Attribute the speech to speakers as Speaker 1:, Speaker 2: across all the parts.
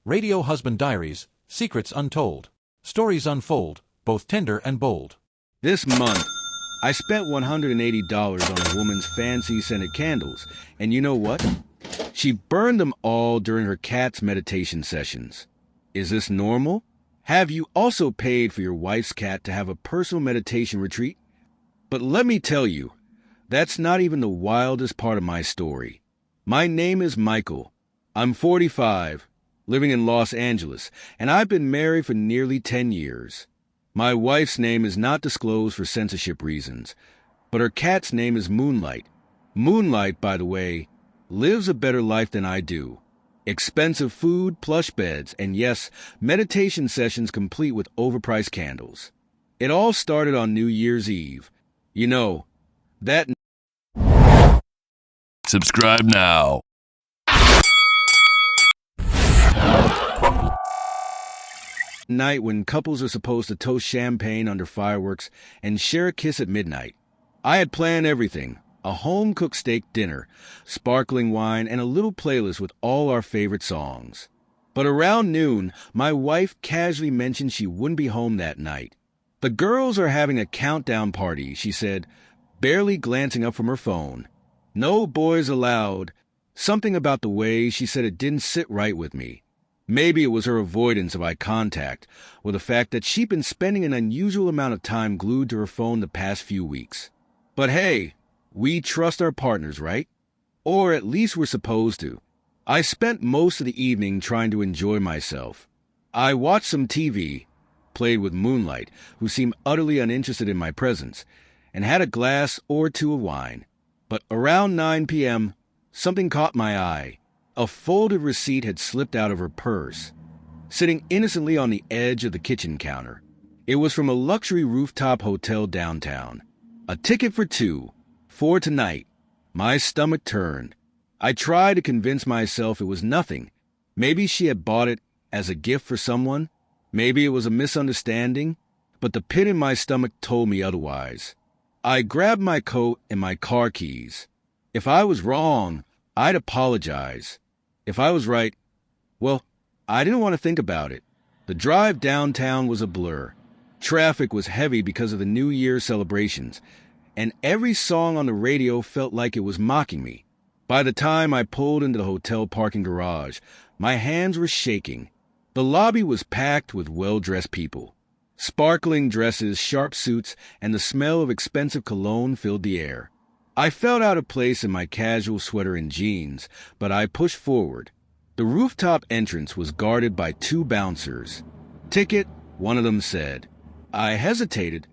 Speaker 1: Radio Husband Diaries, Secrets Untold. Stories unfold, both tender and bold.
Speaker 2: This month, I spent $180 on a woman's fancy scented candles, and you know what? She burned them all during her cat's meditation sessions. Is this normal? Have you also paid for your wife's cat to have a personal meditation retreat? But let me tell you, that's not even the wildest part of my story. My name is Michael. I'm 45, living in Los Angeles, and I've been married for nearly 10 years. My wife's name is not disclosed for censorship reasons, but her cat's name is Moonlight. Moonlight, by the way, lives a better life than I do. Expensive food, plush beds, and yes, meditation sessions complete with overpriced candles. It all started on New Year's Eve. You know, that
Speaker 3: Subscribe now.
Speaker 2: night when couples are supposed to toast champagne under fireworks and share a kiss at midnight. I had planned everything: a home-cooked steak dinner, sparkling wine, and a little playlist with all our favorite songs. But around noon, my wife casually mentioned she wouldn't be home that night. The girls are having a countdown party, she said, barely glancing up from her phone. No boys allowed. Something about the way she said it didn't sit right with me. Maybe it was her avoidance of eye contact, or the fact that she'd been spending an unusual amount of time glued to her phone the past few weeks. But hey, we trust our partners, right? Or at least we're supposed to. I spent most of the evening trying to enjoy myself. I watched some TV, played with Moonlight, who seemed utterly uninterested in my presence, and had a glass or two of wine. But around 9 p.m., something caught my eye. A folded receipt had slipped out of her purse, sitting innocently on the edge of the kitchen counter. It was from a luxury rooftop hotel downtown. A ticket for two, for tonight. My stomach turned. I tried to convince myself it was nothing. Maybe she had bought it as a gift for someone. Maybe it was a misunderstanding. But the pit in my stomach told me otherwise. I grabbed my coat and my car keys. If I was wrong, I'd apologize. If I was right, well, I didn't want to think about it. The drive downtown was a blur. Traffic was heavy because of the New Year's celebrations, and every song on the radio felt like it was mocking me. By the time I pulled into the hotel parking garage, my hands were shaking. The lobby was packed with well-dressed people. Sparkling dresses, sharp suits, and the smell of expensive cologne filled the air. I felt out of place in my casual sweater and jeans, but I pushed forward. The rooftop entrance was guarded by two bouncers. "Ticket," one of them said. I hesitated,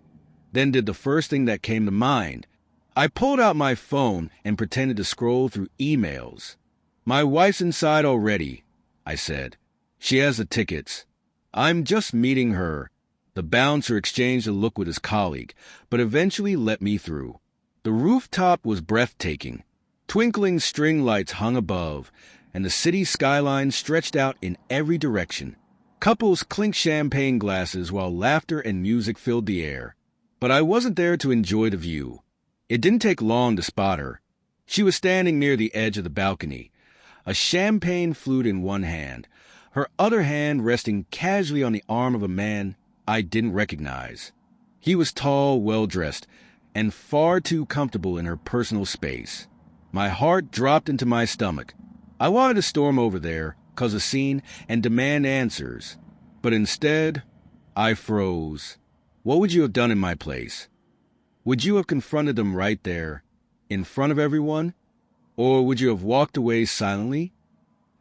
Speaker 2: then did the first thing that came to mind. I pulled out my phone and pretended to scroll through emails. "My wife's inside already," I said. "She has the tickets. I'm just meeting her." The bouncer exchanged a look with his colleague, but eventually let me through. The rooftop was breathtaking. Twinkling string lights hung above, and the city skyline stretched out in every direction. Couples clinked champagne glasses while laughter and music filled the air. But I wasn't there to enjoy the view. It didn't take long to spot her. She was standing near the edge of the balcony, a champagne flute in one hand, her other hand resting casually on the arm of a man I didn't recognize. He was tall, well-dressed, and far too comfortable in her personal space. My heart dropped into my stomach. I wanted to storm over there, cause a scene, and demand answers. But instead, I froze. What would you have done in my place? Would you have confronted them right there, in front of everyone? Or would you have walked away silently?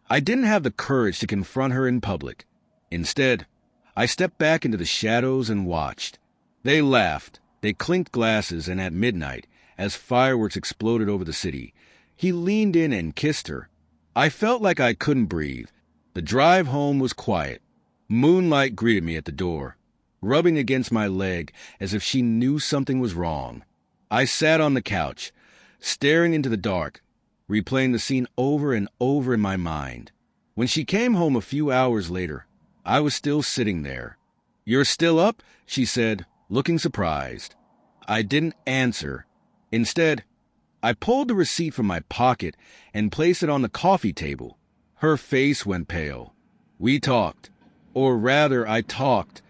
Speaker 2: I didn't have the courage to confront her in public. Instead, I stepped back into the shadows and watched. They laughed. They clinked glasses, and at midnight, as fireworks exploded over the city, he leaned in and kissed her. I felt like I couldn't breathe. The drive home was quiet. Moonlight greeted me at the door, rubbing against my leg as if she knew something was wrong. I sat on the couch, staring into the dark, replaying the scene over and over in my mind. When she came home a few hours later, I was still sitting there. "You're still up?" she said, looking surprised. I didn't answer. Instead, I pulled the receipt from my pocket and placed it on the coffee table. Her face went pale. We talked. Or rather, I talked,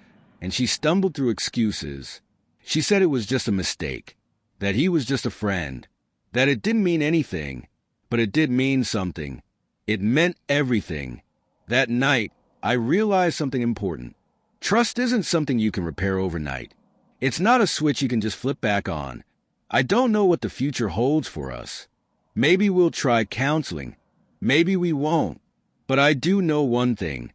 Speaker 2: and she stumbled through excuses. She said it was just a mistake, that he was just a friend, that it didn't mean anything, but it did mean something. It meant everything. That night, I realized something important. Trust isn't something you can repair overnight. It's not a switch you can just flip back on. I don't know what the future holds for us. Maybe we'll try counseling. Maybe we won't. But I do know one thing.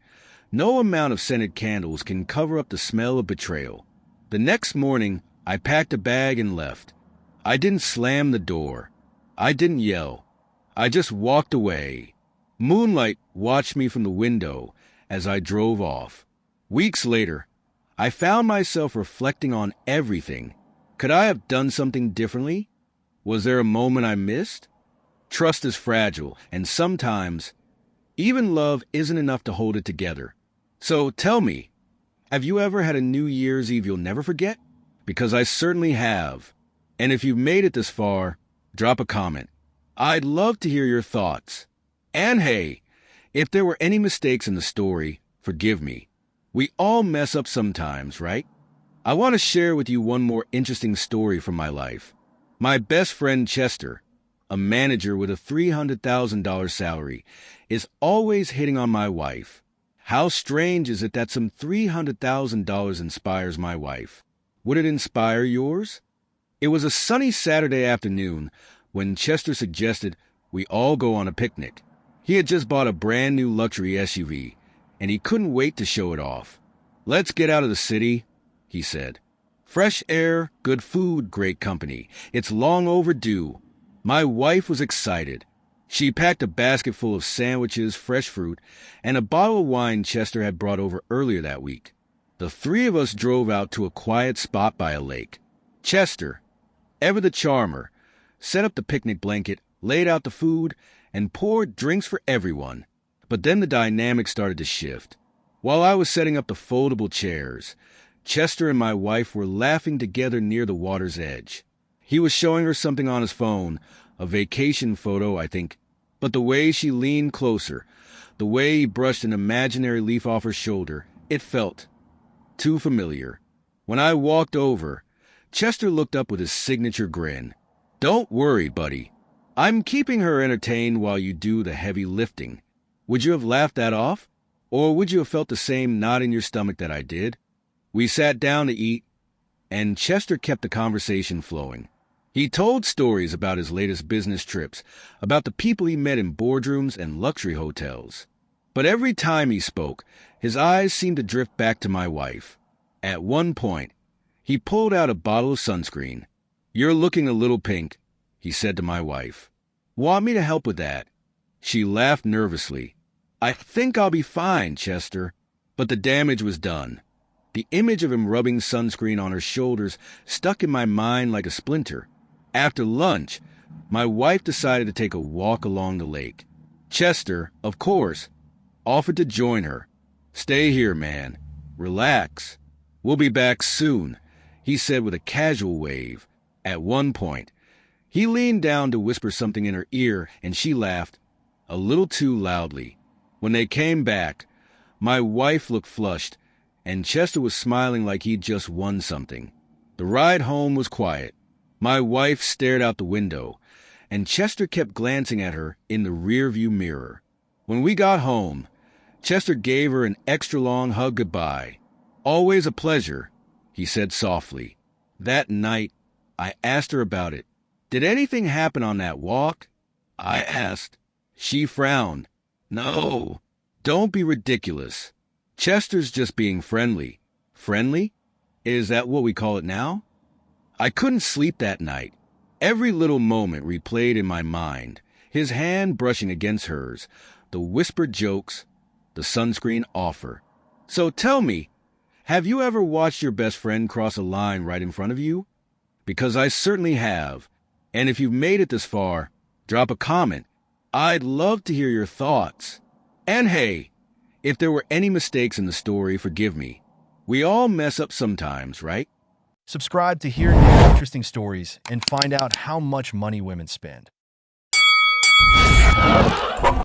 Speaker 2: No amount of scented candles can cover up the smell of betrayal. The next morning, I packed a bag and left. I didn't slam the door. I didn't yell. I just walked away. Moonlight watched me from the window as I drove off. Weeks later, I found myself reflecting on everything. Could I have done something differently? Was there a moment I missed? Trust is fragile, and sometimes, even love isn't enough to hold it together. So tell me, have you ever had a New Year's Eve you'll never forget? Because I certainly have. And if you've made it this far, drop a comment. I'd love to hear your thoughts. And hey, if there were any mistakes in the story, forgive me. We all mess up sometimes, right? I want to share with you one more interesting story from my life. My best friend Chester, a manager with a $300,000 salary, is always hitting on my wife. How strange is it that some $300,000 inspires my wife? Would it inspire yours? It was a sunny Saturday afternoon when Chester suggested we all go on a picnic. He had just bought a brand new luxury SUV, and he couldn't wait to show it off. Let's get out of the city, he said. Fresh air, good food, great company. It's long overdue. My wife was excited. She packed a basket full of sandwiches, fresh fruit, and a bottle of wine Chester had brought over earlier that week. The three of us drove out to a quiet spot by a lake. Chester, ever the charmer, set up the picnic blanket, laid out the food, and poured drinks for everyone. But then the dynamic started to shift. While I was setting up the foldable chairs, Chester and my wife were laughing together near the water's edge. He was showing her something on his phone, a vacation photo, I think. But the way she leaned closer, the way he brushed an imaginary leaf off her shoulder, it felt too familiar. When I walked over, Chester looked up with his signature grin. Don't worry, buddy. I'm keeping her entertained while you do the heavy lifting. Would you have laughed that off? Or would you have felt the same knot in your stomach that I did? We sat down to eat, and Chester kept the conversation flowing. He told stories about his latest business trips, about the people he met in boardrooms and luxury hotels. But every time he spoke, his eyes seemed to drift back to my wife. At one point, he pulled out a bottle of sunscreen. You're looking a little pink, he said to my wife. Want me to help with that? She laughed nervously. I think I'll be fine, Chester. But the damage was done. The image of him rubbing sunscreen on her shoulders stuck in my mind like a splinter. After lunch, my wife decided to take a walk along the lake. Chester, of course, offered to join her. Stay here, man. Relax. We'll be back soon, he said with a casual wave. At one point, he leaned down to whisper something in her ear, and she laughed, a little too loudly. When they came back, my wife looked flushed, and Chester was smiling like he'd just won something. The ride home was quiet. My wife stared out the window, and Chester kept glancing at her in the rearview mirror. When we got home, Chester gave her an extra-long hug goodbye. Always a pleasure, he said softly. That night, I asked her about it. Did anything happen on that walk? I asked. She frowned. No, don't be ridiculous. Chester's just being friendly. Friendly? Is that what we call it now? I couldn't sleep that night. Every little moment replayed in my mind. His hand brushing against hers, the whispered jokes, the sunscreen offer. So tell me, have you ever watched your best friend cross a line right in front of you? Because I certainly have. And if you've made it this far, drop a comment. I'd love to hear your thoughts. And hey, if there were any mistakes in the story, forgive me. We all mess up sometimes, right?
Speaker 3: Subscribe to hear new interesting stories and find out how much money women spend.